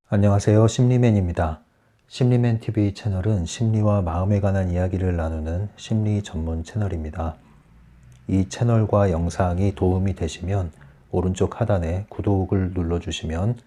안녕하세요. 심리맨입니다. 심리맨 TV 채널은 심리와 마음에 관한 이야기를 나누는 심리 전문 채널입니다. 이 채널과 영상이 도움이 되시면 오른쪽 하단에 구독을 눌러주시면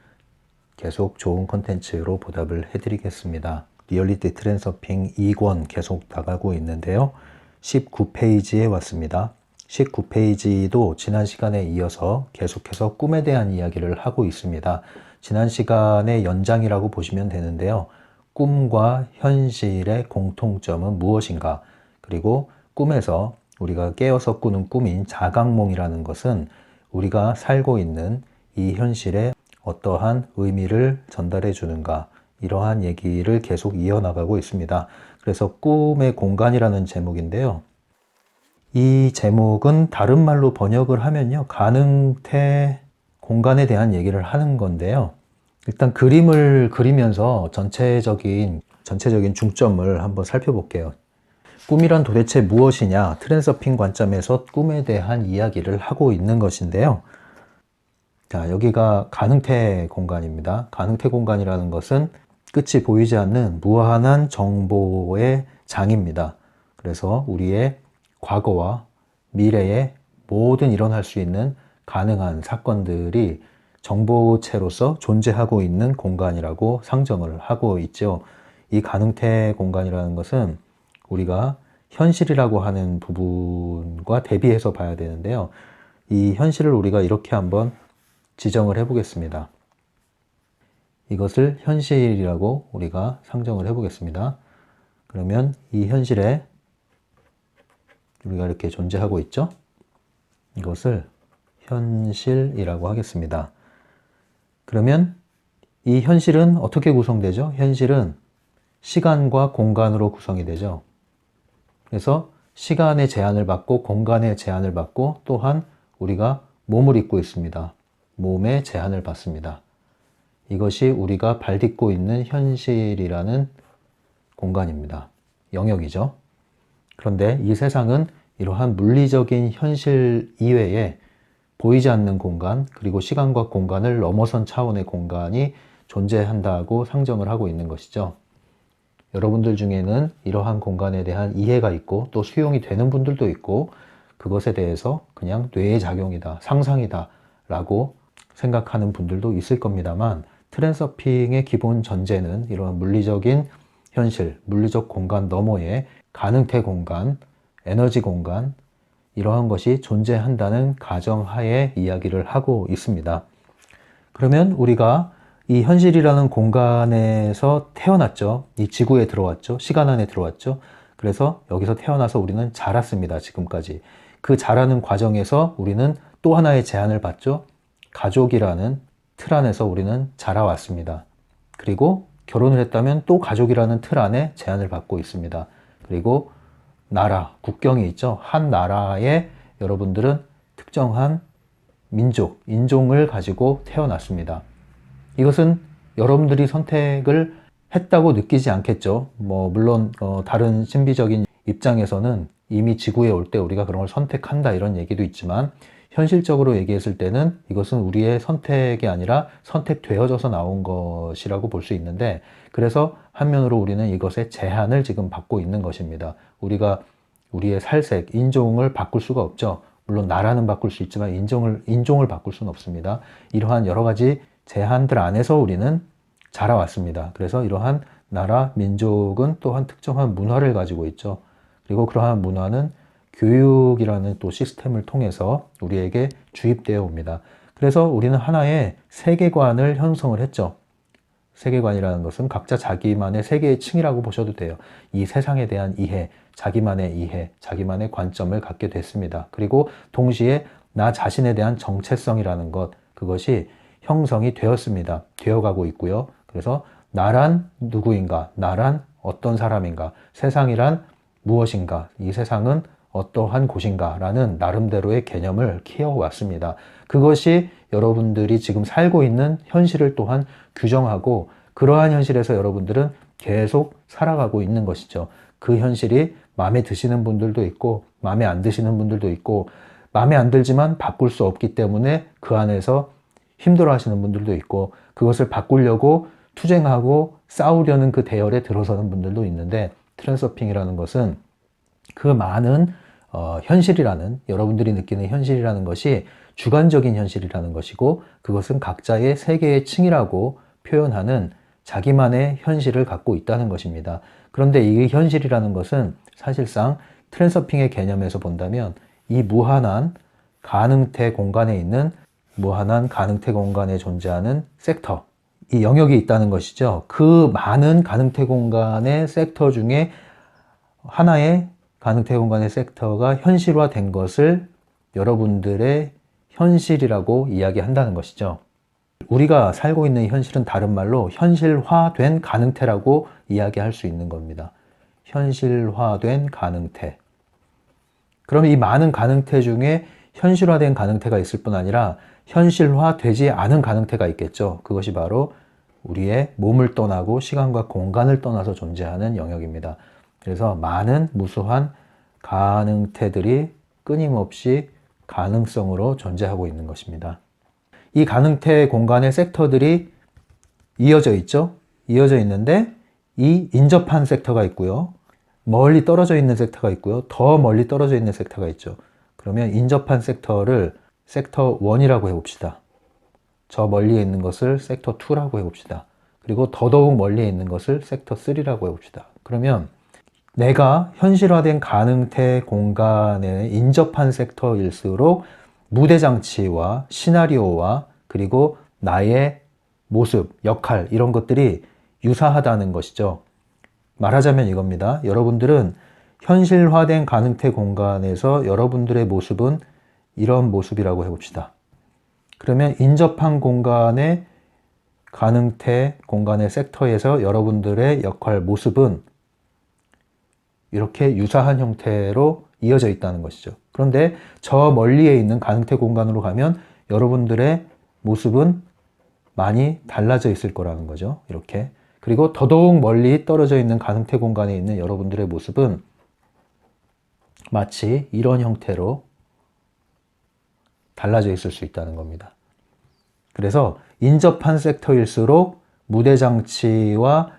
계속 좋은 컨텐츠로 보답을 해드리겠습니다. 리얼리티 트랜서핑 2권 계속 나가고 있는데요. 19페이지에 왔습니다. 19페이지도 지난 시간에 이어서 계속해서 꿈에 대한 이야기를 하고 있습니다. 지난 시간의 연장이라고 보시면 되는데요. 꿈과 현실의 공통점은 무엇인가? 그리고 꿈에서 우리가 깨어서 꾸는 꿈인 자각몽이라는 것은 우리가 살고 있는 이 현실에 어떠한 의미를 전달해 주는가, 이러한 얘기를 계속 이어나가고 있습니다. 그래서 꿈의 공간이라는 제목인데요. 이 제목은 다른 말로 번역을 하면요, 가능태 공간에 대한 얘기를 하는 건데요. 일단 그림을 그리면서 전체적인 중점을 한번 살펴볼게요. 꿈이란 도대체 무엇이냐? 트랜서핑 관점에서 꿈에 대한 이야기를 하고 있는 것인데요. 자, 여기가 가능태 공간입니다. 가능태 공간이라는 것은 끝이 보이지 않는 무한한 정보의 장입니다. 그래서 우리의 과거와 미래에 모든 일어날 수 있는 가능한 사건들이 정보체로서 존재하고 있는 공간이라고 상정을 하고 있죠. 이 가능태 공간이라는 것은 우리가 현실이라고 하는 부분과 대비해서 봐야 되는데요. 이 현실을 우리가 이렇게 한번 지정을 해 보겠습니다. 이것을 현실이라고 우리가 상정을 해 보겠습니다. 그러면 이 현실에 우리가 이렇게 존재하고 있죠? 이것을 현실이라고 하겠습니다. 그러면 이 현실은 어떻게 구성되죠? 현실은 시간과 공간으로 구성이 되죠. 그래서 시간의 제한을 받고 공간의 제한을 받고 또한 우리가 몸을 입고 있습니다. 몸의 제한을 받습니다. 이것이 우리가 발 딛고 있는 현실이라는 공간입니다. 영역이죠. 그런데 이 세상은 이러한 물리적인 현실 이외에 보이지 않는 공간, 그리고 시간과 공간을 넘어선 차원의 공간이 존재한다고 상정을 하고 있는 것이죠. 여러분들 중에는 이러한 공간에 대한 이해가 있고 또 수용이 되는 분들도 있고, 그것에 대해서 그냥 뇌의 작용이다, 상상이다 라고 생각하는 분들도 있을 겁니다만, 트랜서핑의 기본 전제는 이러한 물리적인 현실, 물리적 공간 너머에 가능태 공간, 에너지 공간, 이러한 것이 존재한다는 가정하에 이야기를 하고 있습니다. 그러면 우리가 이 현실이라는 공간에서 태어났죠. 이 지구에 들어왔죠. 시간 안에 들어왔죠. 그래서 여기서 태어나서 우리는 자랐습니다. 지금까지. 그 자라는 과정에서 우리는 또 하나의 제한을 받죠. 가족이라는 틀 안에서 우리는 자라왔습니다. 그리고 결혼을 했다면 또 가족이라는 틀 안에 제한을 받고 있습니다. 그리고 나라, 국경이 있죠. 한 나라에 여러분들은 특정한 민족, 인종을 가지고 태어났습니다. 이것은 여러분들이 선택을 했다고 느끼지 않겠죠. 물론 다른 신비적인 입장에서는 이미 지구에 올 때 우리가 그런 걸 선택한다 이런 얘기도 있지만, 현실적으로 얘기했을 때는 이것은 우리의 선택이 아니라 선택되어져서 나온 것이라고 볼 수 있는데, 그래서 한면으로 우리는 이것의 제한을 지금 받고 있는 것입니다. 우리가 우리의 살색, 인종을 바꿀 수가 없죠. 물론 나라는 바꿀 수 있지만 인종을 바꿀 수는 없습니다. 이러한 여러 가지 제한들 안에서 우리는 자라왔습니다. 그래서 이러한 나라, 민족은 또한 특정한 문화를 가지고 있죠. 그리고 그러한 문화는 교육이라는 또 시스템을 통해서 우리에게 주입되어 옵니다. 그래서 우리는 하나의 세계관을 형성을 했죠. 세계관이라는 것은 각자 자기만의 세계의 층이라고 보셔도 돼요. 이 세상에 대한 이해, 자기만의 이해, 자기만의 관점을 갖게 됐습니다. 그리고 동시에 나 자신에 대한 정체성이라는 것, 그것이 형성이 되었습니다. 되어가고 있고요. 그래서 나란 누구인가, 나란 어떤 사람인가, 세상이란 무엇인가, 이 세상은 어떠한 곳인가 라는 나름대로의 개념을 키워왔습니다. 그것이 여러분들이 지금 살고 있는 현실을 또한 규정하고, 그러한 현실에서 여러분들은 계속 살아가고 있는 것이죠. 그 현실이 마음에 드시는 분들도 있고 마음에 안 드시는 분들도 있고, 마음에 안 들지만 바꿀 수 없기 때문에 그 안에서 힘들어 하시는 분들도 있고, 그것을 바꾸려고 투쟁하고 싸우려는 그 대열에 들어서는 분들도 있는데, 트랜서핑이라는 것은 그 많은 현실이라는, 여러분들이 느끼는 현실이라는 것이 주관적인 현실이라는 것이고, 그것은 각자의 세계의 층이라고 표현하는 자기만의 현실을 갖고 있다는 것입니다. 그런데 이 현실이라는 것은 사실상 트랜서핑의 개념에서 본다면 이 무한한 가능태 공간에 있는, 무한한 가능태 공간에 존재하는 섹터, 이 영역이 있다는 것이죠. 그 많은 가능태 공간의 섹터 중에 하나의 가능태 공간의 섹터가 현실화된 것을 여러분들의 현실이라고 이야기한다는 것이죠. 우리가 살고 있는 현실은 다른 말로 현실화된 가능태라고 이야기할 수 있는 겁니다. 현실화된 가능태. 그러면 이 많은 가능태 중에 현실화된 가능태가 있을 뿐 아니라 현실화되지 않은 가능태가 있겠죠. 그것이 바로 우리의 몸을 떠나고 시간과 공간을 떠나서 존재하는 영역입니다. 그래서 많은 무수한 가능태들이 끊임없이 가능성으로 존재하고 있는 것입니다. 이 가능태 공간의 섹터들이 이어져 있죠. 이어져 있는데 이 인접한 섹터가 있고요. 멀리 떨어져 있는 섹터가 있고요. 더 멀리 떨어져 있는 섹터가 있죠. 그러면 인접한 섹터를 섹터 1이라고 해봅시다. 저 멀리에 있는 것을 섹터 2라고 해봅시다. 그리고 더더욱 멀리에 있는 것을 섹터 3라고 해봅시다. 그러면 내가 현실화된 가능태 공간에 인접한 섹터일수록 무대장치와 시나리오와 그리고 나의 모습, 역할 이런 것들이 유사하다는 것이죠. 말하자면 이겁니다. 여러분들은 현실화된 가능태 공간에서 여러분들의 모습은 이런 모습이라고 해봅시다. 그러면 인접한 공간의 가능태 공간의 섹터에서 여러분들의 역할, 모습은 이렇게 유사한 형태로 이어져 있다는 것이죠. 그런데 저 멀리에 있는 가능태 공간으로 가면 여러분들의 모습은 많이 달라져 있을 거라는 거죠. 이렇게. 그리고 더더욱 멀리 떨어져 있는 가능태 공간에 있는 여러분들의 모습은 마치 이런 형태로 달라져 있을 수 있다는 겁니다. 그래서 인접한 섹터일수록 무대장치와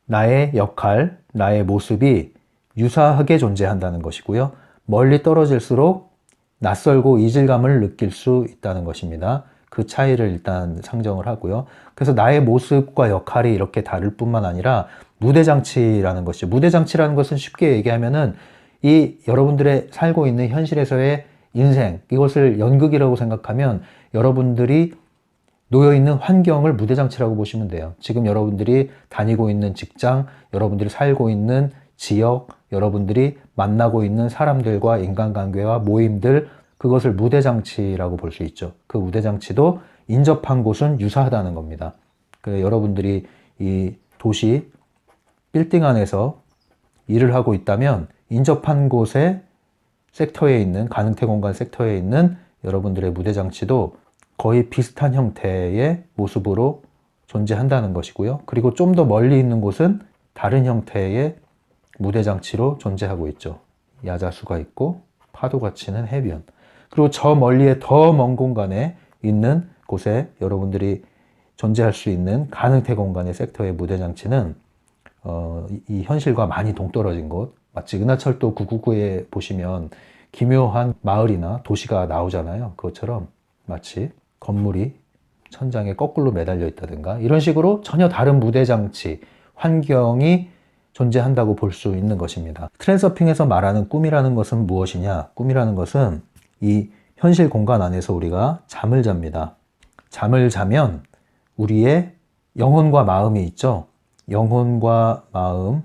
나의 역할, 나의 모습이 유사하게 존재한다는 것이고요. 멀리 떨어질수록 낯설고 이질감을 느낄 수 있다는 것입니다. 그 차이를 일단 상정을 하고요. 그래서 나의 모습과 역할이 이렇게 다를 뿐만 아니라 무대장치라는 것이죠. 무대장치라는 것은 쉽게 얘기하면은 이 여러분들의 살고 있는 현실에서의 인생, 이것을 연극이라고 생각하면 여러분들이 놓여있는 환경을 무대장치라고 보시면 돼요. 지금 여러분들이 다니고 있는 직장, 여러분들이 살고 있는 지역, 여러분들이 만나고 있는 사람들과 인간관계와 모임들, 그것을 무대장치라고 볼 수 있죠. 그 무대장치도 인접한 곳은 유사하다는 겁니다. 여러분들이 이 도시 빌딩 안에서 일을 하고 있다면 인접한 곳에 섹터에 있는, 가능태 공간 섹터에 있는 여러분들의 무대장치도 거의 비슷한 형태의 모습으로 존재한다는 것이고요. 그리고 좀 더 멀리 있는 곳은 다른 형태의 무대장치로 존재하고 있죠. 야자수가 있고 파도가 치는 해변. 그리고 저 멀리에 더 먼 공간에 있는 곳에 여러분들이 존재할 수 있는 가능태 공간의 섹터의 무대장치는 이 현실과 많이 동떨어진 곳, 마치 은하철도 999에 보시면 기묘한 마을이나 도시가 나오잖아요. 그것처럼 마치 건물이 천장에 거꾸로 매달려 있다든가 이런 식으로 전혀 다른 무대장치, 환경이 존재한다고 볼 수 있는 것입니다. 트랜서핑에서 말하는 꿈이라는 것은 무엇이냐? 꿈이라는 것은 이 현실 공간 안에서 우리가 잠을 잡니다. 잠을 자면 우리의 영혼과 마음이 있죠. 영혼과 마음,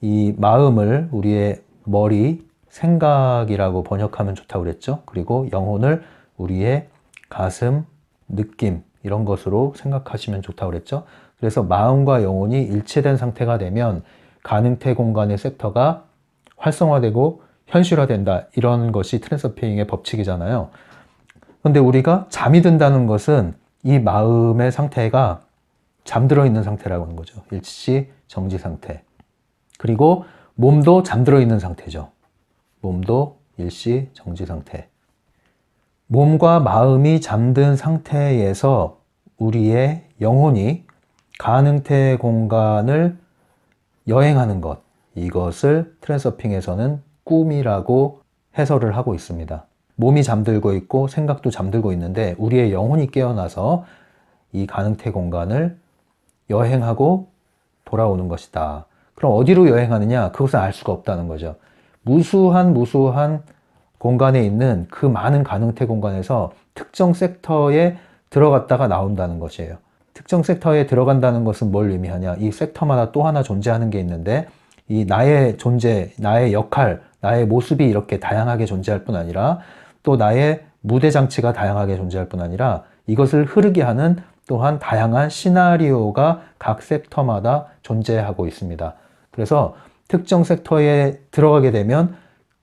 이 마음을 우리의 머리, 생각이라고 번역하면 좋다고 그랬죠. 그리고 영혼을 우리의 가슴, 느낌 이런 것으로 생각하시면 좋다고 그랬죠. 그래서 마음과 영혼이 일치된 상태가 되면 가능태 공간의 섹터가 활성화되고 현실화된다. 이런 것이 트랜서핑의 법칙이잖아요. 그런데 우리가 잠이 든다는 것은 이 마음의 상태가 잠들어 있는 상태라고 하는 거죠. 일시 정지 상태. 그리고 몸도 잠들어 있는 상태죠. 몸도 일시 정지 상태. 몸과 마음이 잠든 상태에서 우리의 영혼이 가능태 공간을 여행하는 것, 이것을 트랜서핑에서는 꿈이라고 해설을 하고 있습니다. 몸이 잠들고 있고 생각도 잠들고 있는데 우리의 영혼이 깨어나서 이 가능태 공간을 여행하고 돌아오는 것이다. 그럼 어디로 여행하느냐? 그것은 알 수가 없다는 거죠. 무수한 공간에 있는 그 많은 가능태 공간에서 특정 섹터에 들어갔다가 나온다는 것이에요. 특정 섹터에 들어간다는 것은 뭘 의미하냐? 이 섹터마다 또 하나 존재하는 게 있는데 이 나의 존재, 나의 역할, 나의 모습이 이렇게 다양하게 존재할 뿐 아니라 또 나의 무대 장치가 다양하게 존재할 뿐 아니라 이것을 흐르게 하는 또한 다양한 시나리오가 각 섹터마다 존재하고 있습니다. 그래서 특정 섹터에 들어가게 되면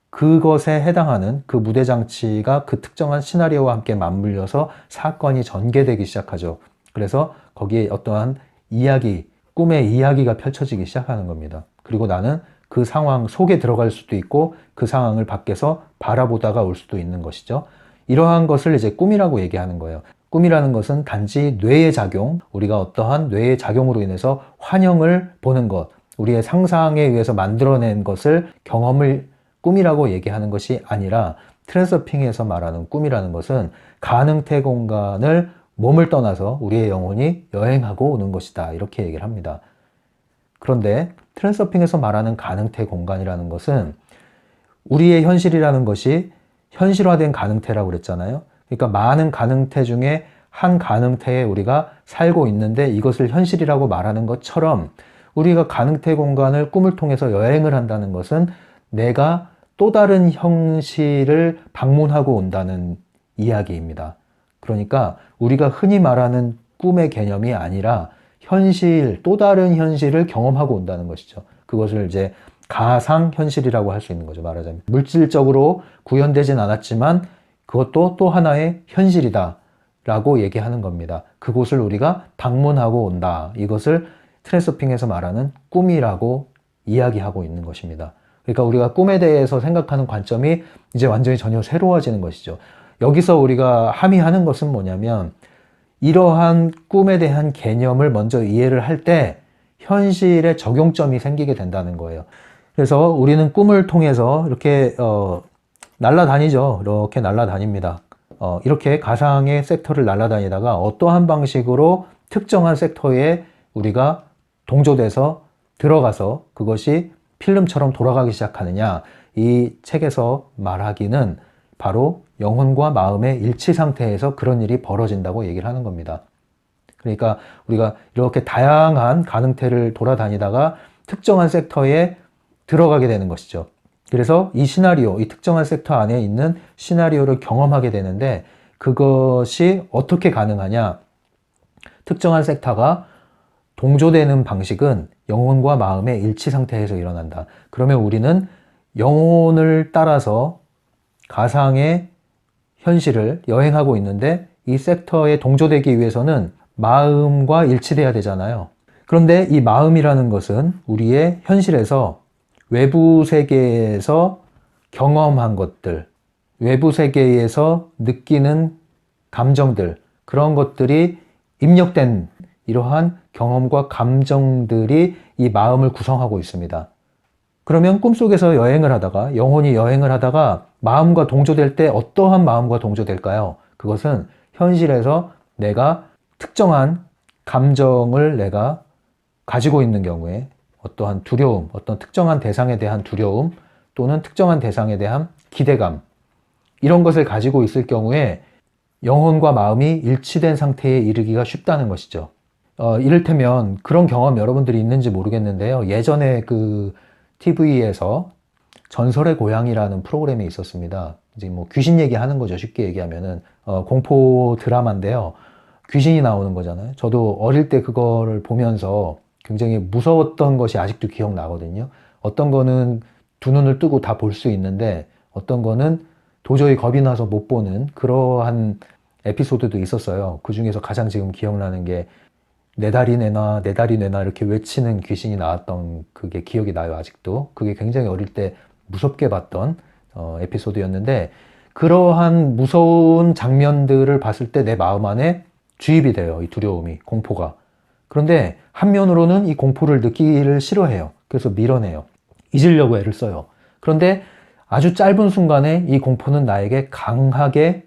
그것에 해당하는 그 무대 장치가 그 특정한 시나리오와 함께 맞물려서 사건이 전개되기 시작하죠. 그래서 거기에 어떠한 이야기, 꿈의 이야기가 펼쳐지기 시작하는 겁니다. 그리고 나는 그 상황 속에 들어갈 수도 있고 그 상황을 밖에서 바라보다가 올 수도 있는 것이죠. 이러한 것을 이제 꿈이라고 얘기하는 거예요. 꿈이라는 것은 단지 뇌의 작용, 우리가 어떠한 뇌의 작용으로 인해서 환영을 보는 것, 우리의 상상에 의해서 만들어낸 것을 경험을 꿈이라고 얘기하는 것이 아니라 트랜서핑에서 말하는 꿈이라는 것은 가능태 공간을 몸을 떠나서 우리의 영혼이 여행하고 오는 것이다. 이렇게 얘기를 합니다. 그런데 트랜서핑에서 말하는 가능태 공간이라는 것은 우리의 현실이라는 것이 현실화된 가능태라고 그랬잖아요. 그러니까 많은 가능태 중에 한 가능태에 우리가 살고 있는데 이것을 현실이라고 말하는 것처럼 우리가 가능태 공간을 꿈을 통해서 여행을 한다는 것은 내가 또 다른 현실을 방문하고 온다는 이야기입니다. 그러니까 우리가 흔히 말하는 꿈의 개념이 아니라 현실, 또 다른 현실을 경험하고 온다는 것이죠. 그것을 이제 가상현실이라고 할 수 있는 거죠. 말하자면 물질적으로 구현되진 않았지만 그것도 또 하나의 현실이다 라고 얘기하는 겁니다. 그곳을 우리가 방문하고 온다. 이것을 트랜서핑에서 말하는 꿈이라고 이야기하고 있는 것입니다. 그러니까 우리가 꿈에 대해서 생각하는 관점이 이제 완전히 전혀 새로워지는 것이죠. 여기서 우리가 함의하는 것은 뭐냐면 이러한 꿈에 대한 개념을 먼저 이해를 할 때 현실에 적용점이 생기게 된다는 거예요. 그래서 우리는 꿈을 통해서 이렇게 날아다니죠. 이렇게 날아다닙니다. 이렇게 가상의 섹터를 날아다니다가 어떠한 방식으로 특정한 섹터에 우리가 동조돼서 들어가서 그것이 필름처럼 돌아가기 시작하느냐. 이 책에서 말하기는 바로 영혼과 마음의 일치 상태에서 그런 일이 벌어진다고 얘기를 하는 겁니다. 그러니까 우리가 이렇게 다양한 가능태를 돌아다니다가 특정한 섹터에 들어가게 되는 것이죠. 그래서 이 시나리오, 이 특정한 섹터 안에 있는 시나리오를 경험하게 되는데 그것이 어떻게 가능하냐? 특정한 섹터가 동조되는 방식은 영혼과 마음의 일치 상태에서 일어난다. 그러면 우리는 영혼을 따라서 가상의 현실을 여행하고 있는데 이 섹터에 동조되기 위해서는 마음과 일치돼야 되잖아요. 그런데 이 마음이라는 것은 우리의 현실에서 외부 세계에서 경험한 것들, 외부 세계에서 느끼는 감정들, 그런 것들이 입력된 이러한 경험과 감정들이 이 마음을 구성하고 있습니다. 그러면 꿈속에서 여행을 하다가, 영혼이 여행을 하다가 마음과 동조될 때 어떠한 마음과 동조될까요? 그것은 현실에서 내가 특정한 감정을 내가 가지고 있는 경우에 어떠한 두려움, 어떤 특정한 대상에 대한 두려움 또는 특정한 대상에 대한 기대감, 이런 것을 가지고 있을 경우에 영혼과 마음이 일치된 상태에 이르기가 쉽다는 것이죠. 이를테면 그런 경험 여러분들이 있는지 모르겠는데요. 예전에 그 TV에서 전설의 고향이라는 프로그램이 있었습니다. 이제 뭐 귀신 얘기하는 거죠. 쉽게 얘기하면은 공포 드라마인데요. 귀신이 나오는 거잖아요. 저도 어릴 때 그거를 보면서 굉장히 무서웠던 것이 아직도 기억나거든요. 어떤 거는 두 눈을 뜨고 다 볼 수 있는데 어떤 거는 도저히 겁이 나서 못 보는 그러한 에피소드도 있었어요. 그 중에서 가장 지금 기억나는 게 내 다리 내놔, 내 다리 내놔 이렇게 외치는 귀신이 나왔던 그게 기억이 나요. 아직도. 그게 굉장히 어릴 때 무섭게 봤던 에피소드였는데 그러한 무서운 장면들을 봤을 때 내 마음 안에 주입이 돼요. 이 두려움이, 공포가. 그런데 한면으로는 이 공포를 느끼기를 싫어해요. 그래서 밀어내요. 잊으려고 애를 써요. 그런데 아주 짧은 순간에 이 공포는 나에게 강하게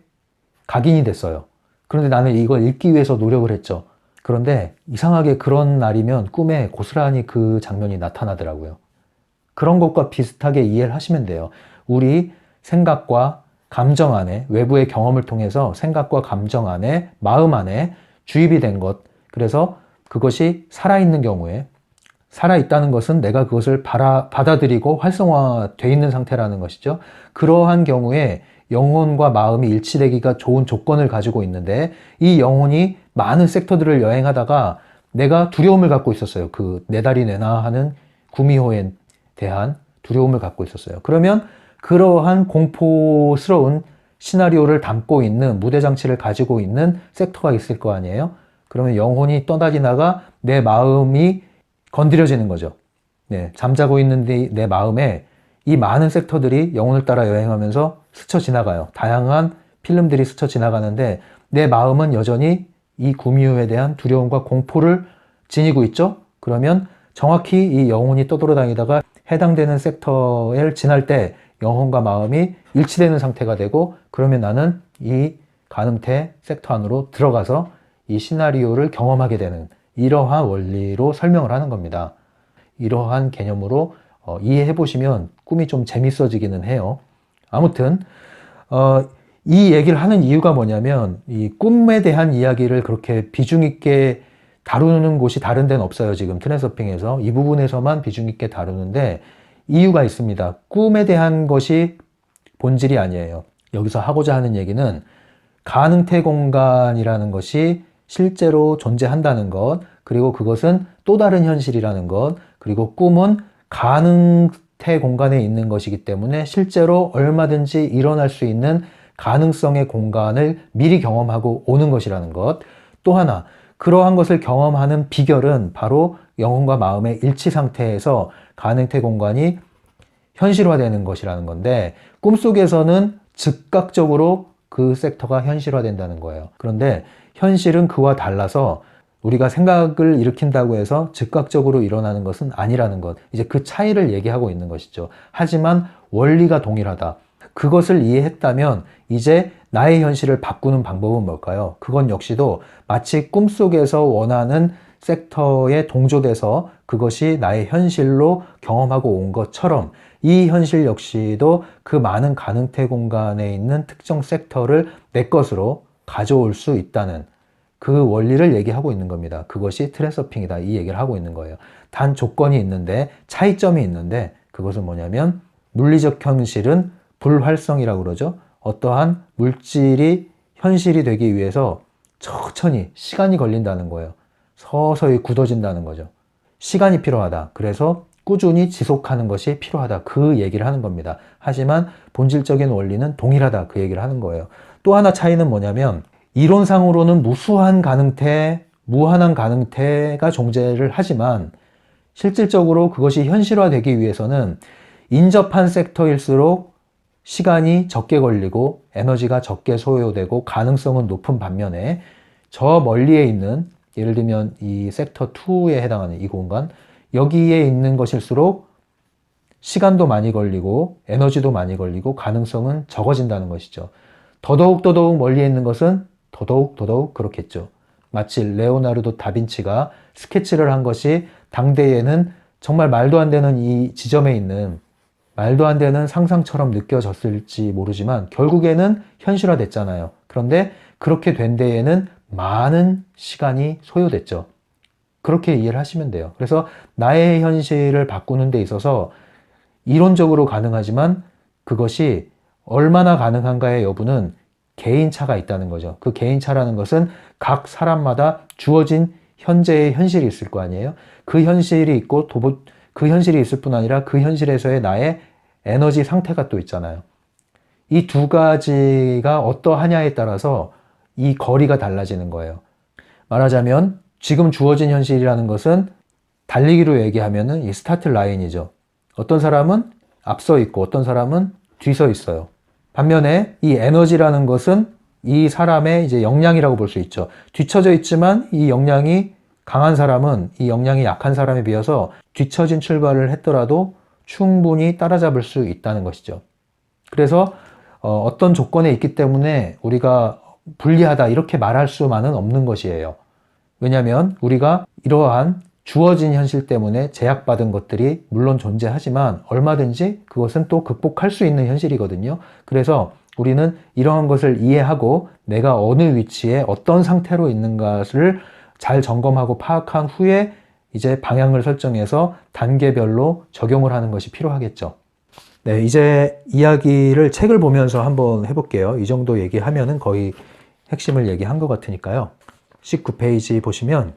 각인이 됐어요. 그런데 나는 이걸 잊기 위해서 노력을 했죠. 그런데 이상하게 그런 날이면 꿈에 고스란히 그 장면이 나타나더라고요. 그런 것과 비슷하게 이해를 하시면 돼요. 우리 생각과 감정 안에, 외부의 경험을 통해서 생각과 감정 안에, 마음 안에 주입이 된 것. 그래서 그것이 살아있는 경우에, 살아있다는 것은 내가 그것을 받아들이고 활성화되어 있는 상태라는 것이죠. 그러한 경우에 영혼과 마음이 일치되기가 좋은 조건을 가지고 있는데, 이 영혼이 많은 섹터들을 여행하다가 내가 두려움을 갖고 있었어요. 그 내 다리 내놔 하는 구미호에 대한 두려움을 갖고 있었어요. 그러면 그러한 공포스러운 시나리오를 담고 있는 무대 장치를 가지고 있는 섹터가 있을 거 아니에요? 그러면 영혼이 떠다니다가 내 마음이 건드려지는 거죠. 네, 잠자고 있는 내 마음에 이 많은 섹터들이 영혼을 따라 여행하면서 스쳐 지나가요. 다양한 필름들이 스쳐 지나가는데 내 마음은 여전히 이 구미호에 대한 두려움과 공포를 지니고 있죠. 그러면 정확히 이 영혼이 떠돌아다니다가 해당되는 섹터를 지날 때 영혼과 마음이 일치되는 상태가 되고, 그러면 나는 이 가능태 섹터 안으로 들어가서 이 시나리오를 경험하게 되는, 이러한 원리로 설명을 하는 겁니다. 이러한 개념으로 이해해 보시면 꿈이 좀 재밌어지기는 해요. 아무튼 이 얘기를 하는 이유가 뭐냐면, 이 꿈에 대한 이야기를 그렇게 비중 있게 다루는 곳이 다른 데는 없어요. 지금 트랜서핑에서 이 부분에서만 비중 있게 다루는데 이유가 있습니다. 꿈에 대한 것이 본질이 아니에요. 여기서 하고자 하는 얘기는 가능태 공간이라는 것이 실제로 존재한다는 것, 그리고 그것은 또 다른 현실이라는 것, 그리고 꿈은 가능태 공간에 있는 것이기 때문에 실제로 얼마든지 일어날 수 있는 가능성의 공간을 미리 경험하고 오는 것이라는 것. 또 하나, 그러한 것을 경험하는 비결은 바로 영혼과 마음의 일치 상태에서 가능태 공간이 현실화되는 것이라는 건데, 꿈속에서는 즉각적으로 그 섹터가 현실화된다는 거예요. 그런데 현실은 그와 달라서 우리가 생각을 일으킨다고 해서 즉각적으로 일어나는 것은 아니라는 것. 이제 그 차이를 얘기하고 있는 것이죠. 하지만 원리가 동일하다. 그것을 이해했다면 이제 나의 현실을 바꾸는 방법은 뭘까요? 그건 역시도 마치 꿈속에서 원하는 섹터에 동조돼서 그것이 나의 현실로 경험하고 온 것처럼 이 현실 역시도 그 많은 가능태 공간에 있는 특정 섹터를 내 것으로 가져올 수 있다는 그 원리를 얘기하고 있는 겁니다. 그것이 트랜서핑이다, 이 얘기를 하고 있는 거예요. 단 조건이 있는데, 차이점이 있는데, 그것은 뭐냐면 물리적 현실은 불활성이라고 그러죠. 어떠한 물질이 현실이 되기 위해서 천천히 시간이 걸린다는 거예요. 서서히 굳어진다는 거죠. 시간이 필요하다. 그래서 꾸준히 지속하는 것이 필요하다. 그 얘기를 하는 겁니다. 하지만 본질적인 원리는 동일하다. 그 얘기를 하는 거예요. 또 하나 차이는 뭐냐면, 이론상으로는 무수한 가능태, 무한한 가능태가 존재를 하지만 실질적으로 그것이 현실화되기 위해서는 인접한 섹터일수록 시간이 적게 걸리고 에너지가 적게 소요되고 가능성은 높은 반면에 저 멀리에 있는, 예를 들면 이 섹터 2에 해당하는 이 공간, 여기에 있는 것일수록 시간도 많이 걸리고 에너지도 많이 걸리고 가능성은 적어진다는 것이죠. 더더욱 멀리에 있는 것은 더더욱 그렇겠죠. 마치 레오나르도 다빈치가 스케치를 한 것이 당대에는 정말 말도 안 되는 이 지점에 있는 말도 안 되는 상상처럼 느껴졌을지 모르지만 결국에는 현실화됐잖아요. 그런데 그렇게 된 데에는 많은 시간이 소요됐죠. 그렇게 이해를 하시면 돼요. 그래서 나의 현실을 바꾸는 데 있어서 이론적으로 가능하지만 그것이 얼마나 가능한가의 여부는 개인차가 있다는 거죠. 그 개인차라는 것은 각 사람마다 주어진 현재의 현실이 있을 거 아니에요. 그 현실이 있고 그 현실이 있을 뿐 아니라 그 현실에서의 나의 에너지 상태가 또 있잖아요. 이 두 가지가 어떠하냐에 따라서 이 거리가 달라지는 거예요. 말하자면 지금 주어진 현실이라는 것은 달리기로 얘기하면은 이 스타트 라인이죠. 어떤 사람은 앞서 있고 어떤 사람은 뒤서 있어요. 반면에 이 에너지라는 것은 이 사람의 이제 역량이라고 볼 수 있죠. 뒤처져 있지만 이 역량이 강한 사람은 이 역량이 약한 사람에 비해서 뒤처진 출발을 했더라도 충분히 따라잡을 수 있다는 것이죠. 그래서 어떤 조건에 있기 때문에 우리가 불리하다 이렇게 말할 수만은 없는 것이에요. 왜냐하면 우리가 이러한 주어진 현실 때문에 제약받은 것들이 물론 존재하지만 얼마든지 그것은 또 극복할 수 있는 현실이거든요. 그래서 우리는 이러한 것을 이해하고 내가 어느 위치에 어떤 상태로 있는가를 잘 점검하고 파악한 후에 이제 방향을 설정해서 단계별로 적용을 하는 것이 필요하겠죠. 네, 이제 이야기를 책을 보면서 한번 해볼게요. 이 정도 얘기하면은 거의 핵심을 얘기한 것 같으니까요. 19페이지 보시면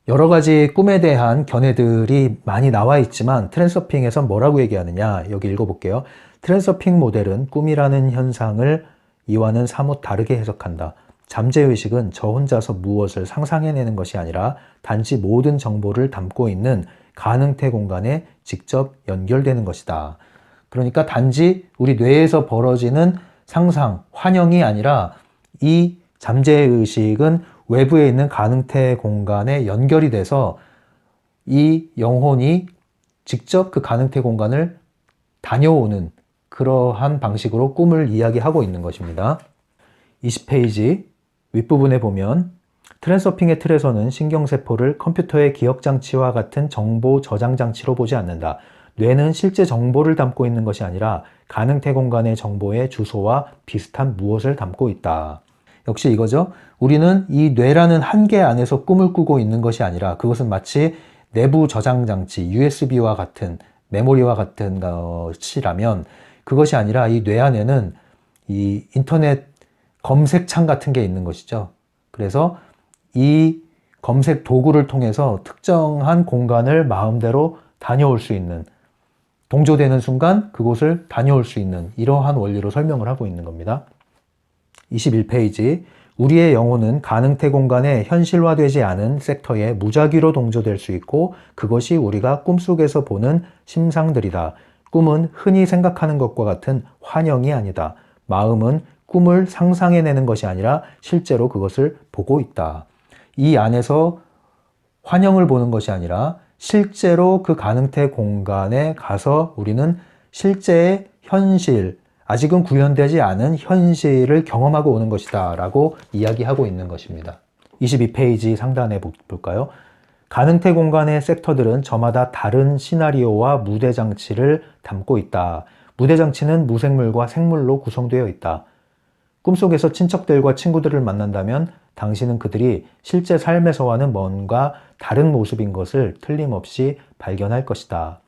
여러 가지 꿈에 대한 견해들이 많이 나와 있지만 트랜서핑에선 뭐라고 얘기하느냐, 여기 읽어볼게요. 트랜서핑 모델은 꿈이라는 현상을 이와는 사뭇 다르게 해석한다. 잠재의식은 저 혼자서 무엇을 상상해내는 것이 아니라 단지 모든 정보를 담고 있는 가능태 공간에 직접 연결되는 것이다. 그러니까 단지 우리 뇌에서 벌어지는 상상, 환영이 아니라 이 잠재의식은 외부에 있는 가능태 공간에 연결이 돼서 이 영혼이 직접 그 가능태 공간을 다녀오는 그러한 방식으로 꿈을 이야기하고 있는 것입니다. 20페이지 윗부분에 보면 트랜서핑의 틀에서는 신경세포를 컴퓨터의 기억장치와 같은 정보 저장장치로 보지 않는다. 뇌는 실제 정보를 담고 있는 것이 아니라 가능태 공간의 정보의 주소와 비슷한 무엇을 담고 있다. 역시 이거죠. 우리는 이 뇌라는 한계 안에서 꿈을 꾸고 있는 것이 아니라 그것은 마치 내부 저장장치, USB와 같은 메모리와 같은 것이라면 그것이 아니라 이 뇌 안에는 이 인터넷 검색창 같은 게 있는 것이죠. 그래서 이 검색 도구를 통해서 특정한 공간을 마음대로 다녀올 수 있는, 동조되는 순간 그곳을 다녀올 수 있는 이러한 원리로 설명을 하고 있는 겁니다. 21페이지 우리의 영혼은 가능태 공간에 현실화되지 않은 섹터에 무작위로 동조될 수 있고 그것이 우리가 꿈속에서 보는 심상들이다. 꿈은 흔히 생각하는 것과 같은 환영이 아니다. 마음은 꿈을 상상해내는 것이 아니라 실제로 그것을 보고 있다. 이 안에서 환영을 보는 것이 아니라 실제로 그 가능태 공간에 가서 우리는 실제의 현실, 아직은 구현되지 않은 현실을 경험하고 오는 것이다 라고 이야기하고 있는 것입니다. 22페이지 상단에 볼까요? 가능태 공간의 섹터들은 저마다 다른 시나리오와 무대장치를 담고 있다. 무대장치는 무생물과 생물로 구성되어 있다. 꿈속에서 친척들과 친구들을 만난다면 당신은 그들이 실제 삶에서와는 뭔가 다른 모습인 것을 틀림없이 발견할 것이다.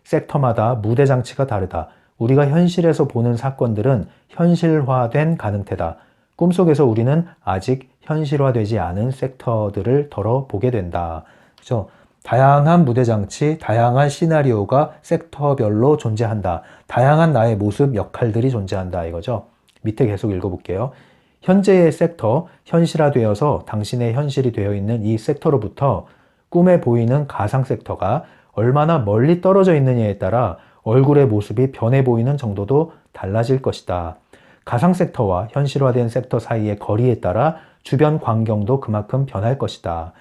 섹터마다 무대장치가 다르다. 우리가 현실에서 보는 사건들은 현실화된 가능태다. 꿈속에서 우리는 아직 현실화되지 않은 섹터들을 덜어 보게 된다. 그렇죠? 다양한 무대장치, 다양한 시나리오가 섹터별로 존재한다. 다양한 나의 모습, 역할들이 존재한다. 이거죠. 밑에 계속 읽어볼게요. 현재의 섹터, 현실화되어서 당신의 현실이 되어 있는 이 섹터로부터 꿈에 보이는 가상 섹터가 얼마나 멀리 떨어져 있느냐에 따라 얼굴의 모습이 변해 보이는 정도도 달라질 것이다. 가상 섹터와 현실화된 섹터 사이의 거리에 따라 주변 광경도 그만큼 변할 것이다.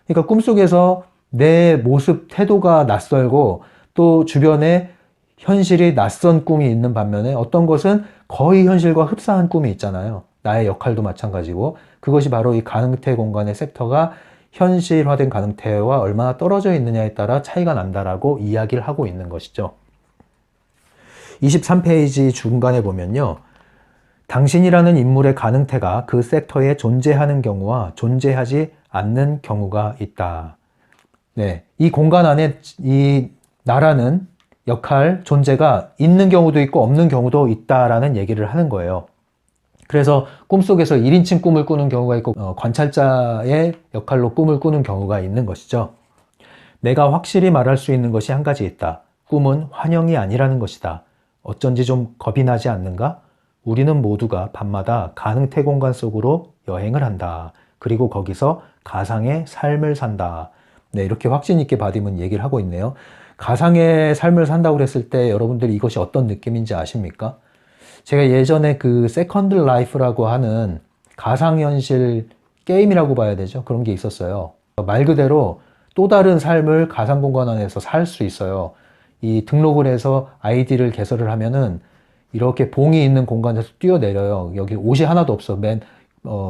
그러니까 꿈속에서 내 모습, 태도가 낯설고 또 주변에 현실이 낯선 꿈이 있는 반면에 어떤 것은 거의 현실과 흡사한 꿈이 있잖아요. 나의 역할도 마찬가지고 그것이 바로 이 가능태 공간의 섹터가 현실화된 가능태와 얼마나 떨어져 있느냐에 따라 차이가 난다라고 이야기를 하고 있는 것이죠. 23페이지 중간에 보면요. 당신이라는 인물의 가능태가 그 섹터에 존재하는 경우와 존재하지 않는 경우가 있다. 네, 이 공간 안에 이 나라는 역할, 존재가 있는 경우도 있고 없는 경우도 있다라는 얘기를 하는 거예요. 그래서 꿈속에서 1인칭 꿈을 꾸는 경우가 있고 관찰자의 역할로 꿈을 꾸는 경우가 있는 것이죠. 내가 확실히 말할 수 있는 것이 한 가지 있다. 꿈은 환영이 아니라는 것이다. 어쩐지 좀 겁이 나지 않는가? 우리는 모두가 밤마다 가능태 공간 속으로 여행을 한다. 그리고 거기서 가상의 삶을 산다. 네, 이렇게 확신 있게 바디문 얘기를 하고 있네요. 가상의 삶을 산다고 그랬을 때 여러분들이 이것이 어떤 느낌인지 아십니까? 제가 예전에 그 세컨드 라이프라고 하는 가상현실 게임이라고 봐야 되죠. 그런 게 있었어요. 말 그대로 또 다른 삶을 가상공간 안에서 살 수 있어요. 이 등록을 해서 아이디를 개설을 하면은 이렇게 봉이 있는 공간에서 뛰어내려요. 여기 옷이 하나도 없어.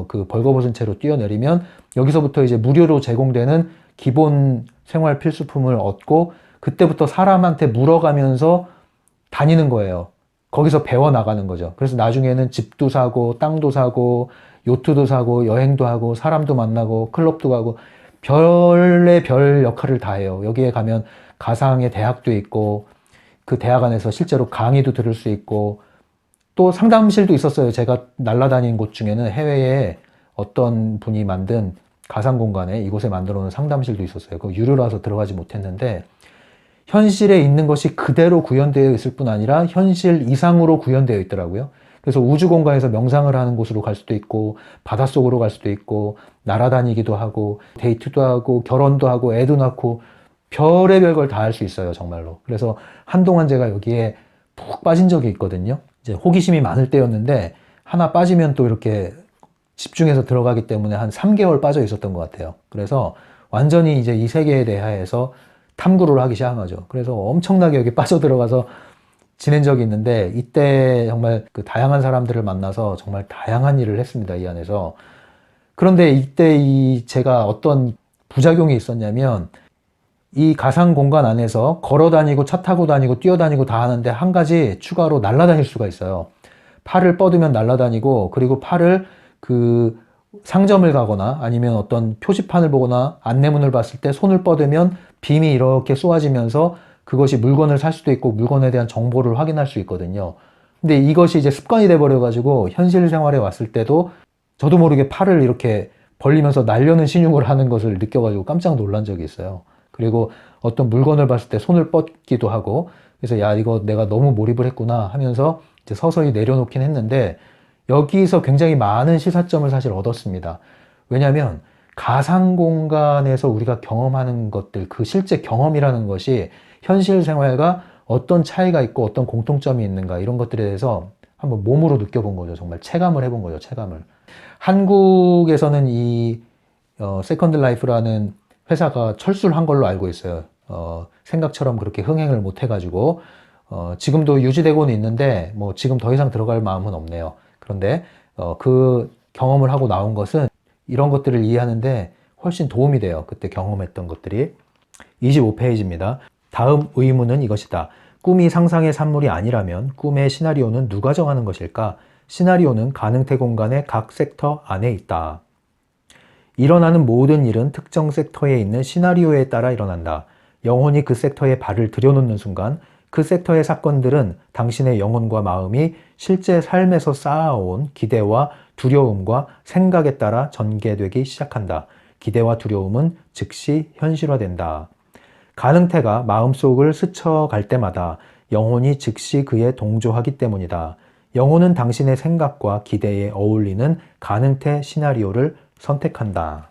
그 벌거벗은 채로 뛰어내리면 여기서부터 이제 무료로 제공되는 기본 생활 필수품을 얻고 그때부터 사람한테 물어가면서 다니는 거예요. 거기서 배워나가는 거죠. 그래서 나중에는 집도 사고 땅도 사고 요트도 사고 여행도 하고 사람도 만나고 클럽도 가고 별의 별 역할을 다 해요. 여기에 가면 가상의 대학도 있고 그 대학 안에서 실제로 강의도 들을 수 있고 또 상담실도 있었어요. 제가 날아다닌 곳 중에는 해외에 어떤 분이 만든 가상 공간에 이곳에 만들어 놓은 상담실도 있었어요. 그 유료라서 들어가지 못했는데 현실에 있는 것이 그대로 구현되어 있을 뿐 아니라 현실 이상으로 구현되어 있더라고요. 그래서 우주 공간에서 명상을 하는 곳으로 갈 수도 있고 바닷속으로 갈 수도 있고 날아다니기도 하고 데이트도 하고 결혼도 하고 애도 낳고 별의별 걸 다 할 수 있어요, 정말로. 그래서 한동안 제가 여기에 푹 빠진 적이 있거든요. 이제 호기심이 많을 때였는데 하나 빠지면 또 이렇게 집중해서 들어가기 때문에 한 3개월 빠져 있었던 것 같아요. 그래서 완전히 이제 이 세계에 대해서 탐구를 하기 시작한 거죠. 그래서 엄청나게 여기 빠져들어가서 지낸 적이 있는데 이때 정말 그 다양한 사람들을 만나서 정말 다양한 일을 했습니다, 이 안에서. 그런데 이때 제가 어떤 부작용이 있었냐면 이 가상 공간 안에서 걸어 다니고 차 타고 다니고 뛰어다니고 다 하는데 한 가지 추가로 날아다닐 수가 있어요. 팔을 뻗으면 날아다니고 그리고 팔을 그 상점을 가거나 아니면 어떤 표지판을 보거나 안내문을 봤을 때 손을 뻗으면 빔이 이렇게 쏘아지면서 그것이 물건을 살 수도 있고 물건에 대한 정보를 확인할 수 있거든요. 근데 이것이 이제 습관이 돼 버려 가지고 현실 생활에 왔을 때도 저도 모르게 팔을 이렇게 벌리면서 날려는 신용을 하는 것을 느껴가지고 깜짝 놀란 적이 있어요. 그리고 어떤 물건을 봤을 때 손을 뻗기도 하고 그래서 야 이거 내가 너무 몰입을 했구나 하면서 이제 서서히 내려놓긴 했는데 여기서 굉장히 많은 시사점을 사실 얻었습니다. 왜냐하면 가상 공간에서 우리가 경험하는 것들 그 실제 경험이라는 것이 현실 생활과 어떤 차이가 있고 어떤 공통점이 있는가 이런 것들에 대해서 한번 몸으로 느껴본 거죠. 정말 체감을 해본 거죠. 체감을. 한국에서는 이 세컨드 라이프라는 회사가 철수를 한 걸로 알고 있어요. 생각처럼 그렇게 흥행을 못 해가지고 지금도 유지되고는 있는데 뭐 지금 더 이상 들어갈 마음은 없네요. 그런데 그 경험을 하고 나온 것은 이런 것들을 이해하는데 훨씬 도움이 돼요. 그때 경험했던 것들이. 25페이지입니다. 다음 의문은 이것이다. 꿈이 상상의 산물이 아니라면 꿈의 시나리오는 누가 정하는 것일까? 시나리오는 가능태 공간의 각 섹터 안에 있다. 일어나는 모든 일은 특정 섹터에 있는 시나리오에 따라 일어난다. 영혼이 그 섹터에 발을 들여놓는 순간 그 섹터의 사건들은 당신의 영혼과 마음이 실제 삶에서 쌓아온 기대와 두려움과 생각에 따라 전개되기 시작한다. 기대와 두려움은 즉시 현실화된다. 가능태가 마음속을 스쳐갈 때마다 영혼이 즉시 그에 동조하기 때문이다. 영혼은 당신의 생각과 기대에 어울리는 가능태 시나리오를 선택한다.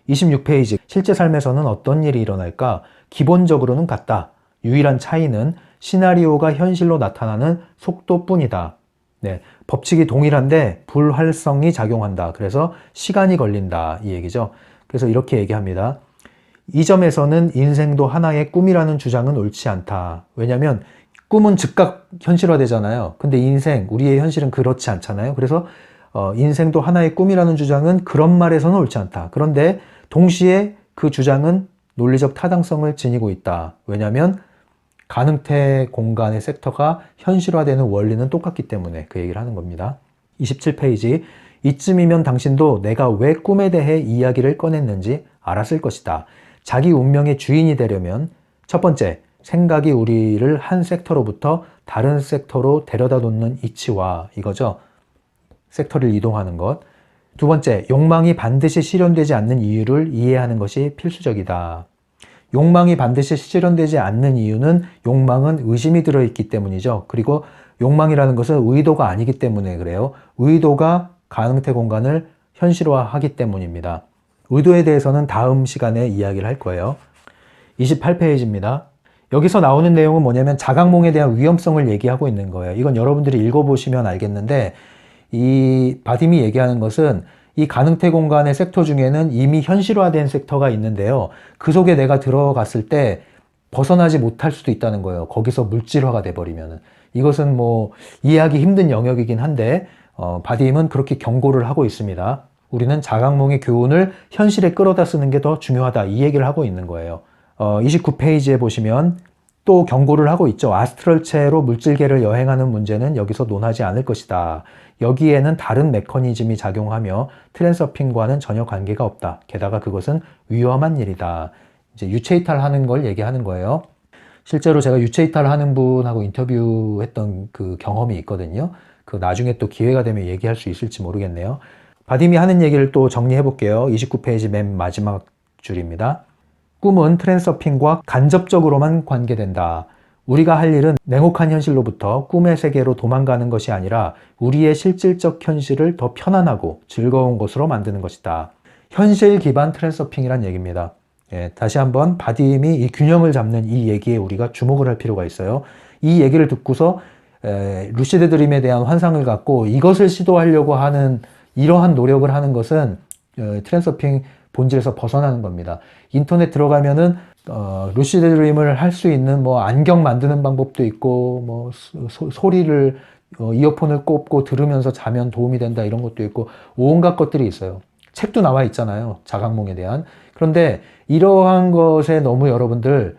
26페이지. 실제 삶에서는 어떤 일이 일어날까? 기본적으로는 같다. 유일한 차이는 시나리오가 현실로 나타나는 속도뿐이다. 네, 법칙이 동일한데 불활성이 작용한다. 그래서 시간이 걸린다. 이 얘기죠. 그래서 이렇게 얘기합니다. 이 점에서는 인생도 하나의 꿈이라는 주장은 옳지 않다. 왜냐하면 꿈은 즉각 현실화되잖아요. 근데 인생, 우리의 현실은 그렇지 않잖아요. 그래서 인생도 하나의 꿈이라는 주장은 그런 말에서는 옳지 않다. 그런데 동시에 그 주장은 논리적 타당성을 지니고 있다. 왜냐하면 가능태 공간의 섹터가 현실화되는 원리는 똑같기 때문에 그 얘기를 하는 겁니다. 27페이지. 이쯤이면 당신도 내가 왜 꿈에 대해 이야기를 꺼냈는지 알았을 것이다. 자기 운명의 주인이 되려면 첫 번째, 생각이 우리를 한 섹터로부터 다른 섹터로 데려다 놓는 이치와 이거죠. 섹터를 이동하는 것. 두 번째, 욕망이 반드시 실현되지 않는 이유를 이해하는 것이 필수적이다. 욕망이 반드시 실현되지 않는 이유는 욕망은 의심이 들어있기 때문이죠. 그리고 욕망이라는 것은 의도가 아니기 때문에 그래요. 의도가 가능태 공간을 현실화하기 때문입니다. 의도에 대해서는 다음 시간에 이야기를 할 거예요. 28페이지입니다. 여기서 나오는 내용은 뭐냐면 자각몽에 대한 위험성을 얘기하고 있는 거예요. 이건 여러분들이 읽어보시면 알겠는데 이 바딤이 얘기하는 것은 이 가능태 공간의 섹터 중에는 이미 현실화된 섹터가 있는데요. 그 속에 내가 들어갔을 때 벗어나지 못할 수도 있다는 거예요. 거기서 물질화가 돼버리면은. 이것은 뭐 이해하기 힘든 영역이긴 한데 바디임은 그렇게 경고를 하고 있습니다. 우리는 자각몽의 교훈을 현실에 끌어다 쓰는 게 더 중요하다. 이 얘기를 하고 있는 거예요. 29페이지에 보시면 또 경고를 하고 있죠. 아스트럴체로 물질계를 여행하는 문제는 여기서 논하지 않을 것이다. 여기에는 다른 메커니즘이 작용하며 트랜서핑과는 전혀 관계가 없다. 게다가 그것은 위험한 일이다. 이제 유체이탈하는 걸 얘기하는 거예요. 실제로 제가 유체이탈하는 분하고 인터뷰했던 그 경험이 있거든요. 그 나중에 또 기회가 되면 얘기할 수 있을지 모르겠네요. 바딤이 하는 얘기를 또 정리해 볼게요. 29페이지 맨 마지막 줄입니다. 꿈은 트랜서핑과 간접적으로만 관계된다. 우리가 할 일은 냉혹한 현실로부터 꿈의 세계로 도망가는 것이 아니라 우리의 실질적 현실을 더 편안하고 즐거운 곳으로 만드는 것이다. 현실 기반 트랜서핑이란 얘기입니다. 예, 다시 한번 바딤이 이 균형을 잡는 이 얘기에 우리가 주목을 할 필요가 있어요. 이 얘기를 듣고서 루시드 드림에 대한 환상을 갖고 이것을 시도하려고 하는 이러한 노력을 하는 것은 트랜서핑 본질에서 벗어나는 겁니다. 인터넷 들어가면은 루시드 드림을 할 수 있는 뭐 안경 만드는 방법도 있고 뭐 소리를 이어폰을 꽂고 들으면서 자면 도움이 된다 이런 것도 있고 온갖 것들이 있어요. 책도 나와 있잖아요. 자각몽에 대한. 그런데 이러한 것에 너무 여러분들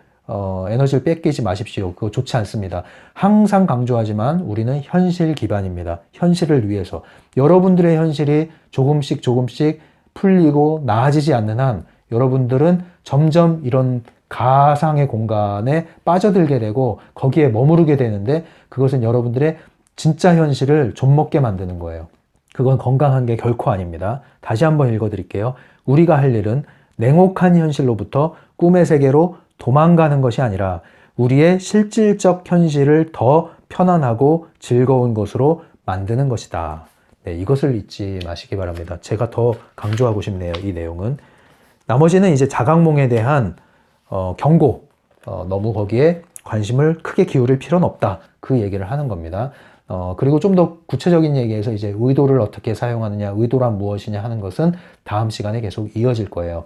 에너지를 뺏기지 마십시오. 그거 좋지 않습니다. 항상 강조하지만 우리는 현실 기반입니다. 현실을 위해서. 여러분들의 현실이 조금씩 풀리고 나아지지 않는 한 여러분들은 점점 이런 가상의 공간에 빠져들게 되고 거기에 머무르게 되는데 그것은 여러분들의 진짜 현실을 좀먹게 만드는 거예요. 그건 건강한 게 결코 아닙니다. 다시 한번 읽어드릴게요. 우리가 할 일은 냉혹한 현실로부터 꿈의 세계로 도망가는 것이 아니라 우리의 실질적 현실을 더 편안하고 즐거운 것으로 만드는 것이다. 네, 이것을 잊지 마시기 바랍니다. 제가 더 강조하고 싶네요. 이 내용은. 나머지는 이제 자각몽에 대한 경고, 너무 거기에 관심을 크게 기울일 필요는 없다. 그 얘기를 하는 겁니다. 그리고 좀 더 구체적인 얘기에서 이제 의도를 어떻게 사용하느냐, 의도란 무엇이냐 하는 것은 다음 시간에 계속 이어질 거예요.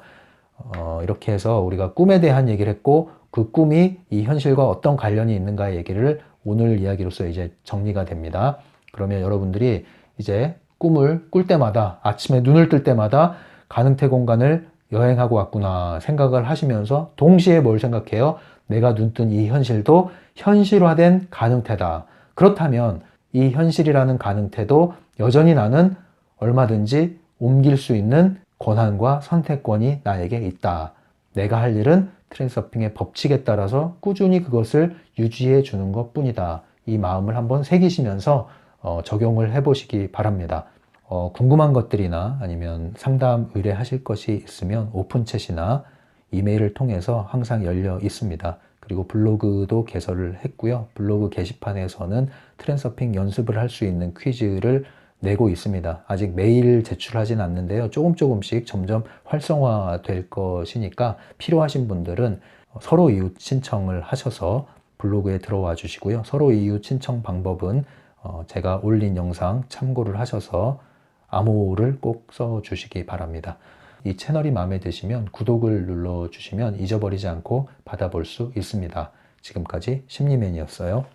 이렇게 해서 우리가 꿈에 대한 얘기를 했고, 그 꿈이 이 현실과 어떤 관련이 있는가 얘기를 오늘 이야기로서 이제 정리가 됩니다. 그러면 여러분들이 이제 꿈을 꿀 때마다, 아침에 눈을 뜰 때마다 가능태 공간을 여행하고 왔구나 생각을 하시면서 동시에 뭘 생각해요? 내가 눈뜬 이 현실도 현실화된 가능태다. 그렇다면 이 현실이라는 가능태도 여전히 나는 얼마든지 옮길 수 있는 권한과 선택권이 나에게 있다. 내가 할 일은 트랜서핑의 법칙에 따라서 꾸준히 그것을 유지해 주는 것 뿐이다. 이 마음을 한번 새기시면서 적용을 해보시기 바랍니다. 궁금한 것들이나 아니면 상담 의뢰하실 것이 있으면 오픈챗이나 이메일을 통해서 항상 열려 있습니다. 그리고 블로그도 개설을 했고요. 블로그 게시판에서는 트랜서핑 연습을 할 수 있는 퀴즈를 내고 있습니다. 아직 매일 제출하진 않는데요. 조금씩 점점 활성화될 것이니까 필요하신 분들은 서로 이웃 신청을 하셔서 블로그에 들어와 주시고요. 서로 이웃 신청 방법은 제가 올린 영상 참고를 하셔서 암호를 꼭 써주시기 바랍니다. 이 채널이 마음에 드시면 구독을 눌러주시면 잊어버리지 않고 받아볼 수 있습니다. 지금까지 심리맨이었어요.